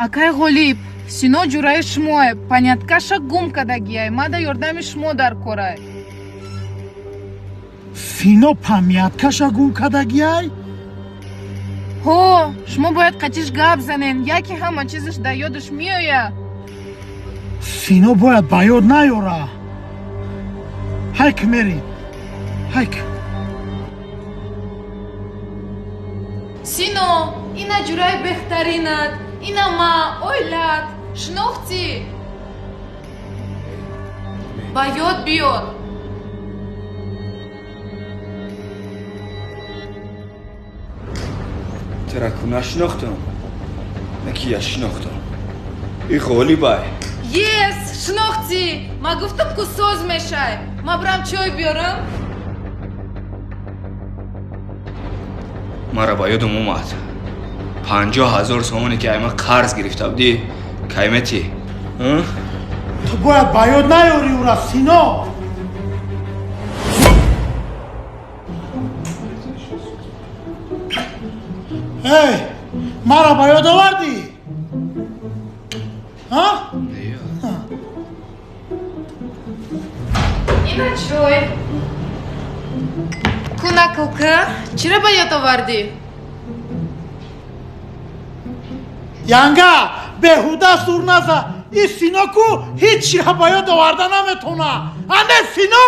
Акай Г'олиб, Сино ҷураи шумое, паняткаша гум кардагиай, мада ёрдами шумо дар корай. Сино памяткаша гум кардагиай? Ҳо, шумо бояд қачиш гап занен, яки ҳама чизаш дар ёдаш меояд. Сино бояд ба ёд наёра. Ҳайк мерем. Ҳайк. Сино, ина ҷураи беҳтаринат, ина ма, ойлат, шинохтӣ? Ба ёд биёд. ترکو نشناختم نکی شناختم ای خولی بای Yes, шинохтӣ, ма гуфтам ку соз мешай. Ма бирам чой биёрам? мара ба ёдам омад 50,000 сомоне ки айма қарз гирифта будӣ каймети ту бояд ба ёд наёрӣ ура Сино. эй мара ба ёд овардӣ? Ина чой. Кунакалка, чира ба ёд овардӣ? янга беҳуда сур наза. ин Сино ку ҳеҷ чира ба ёд оварда наметона. ане Сино.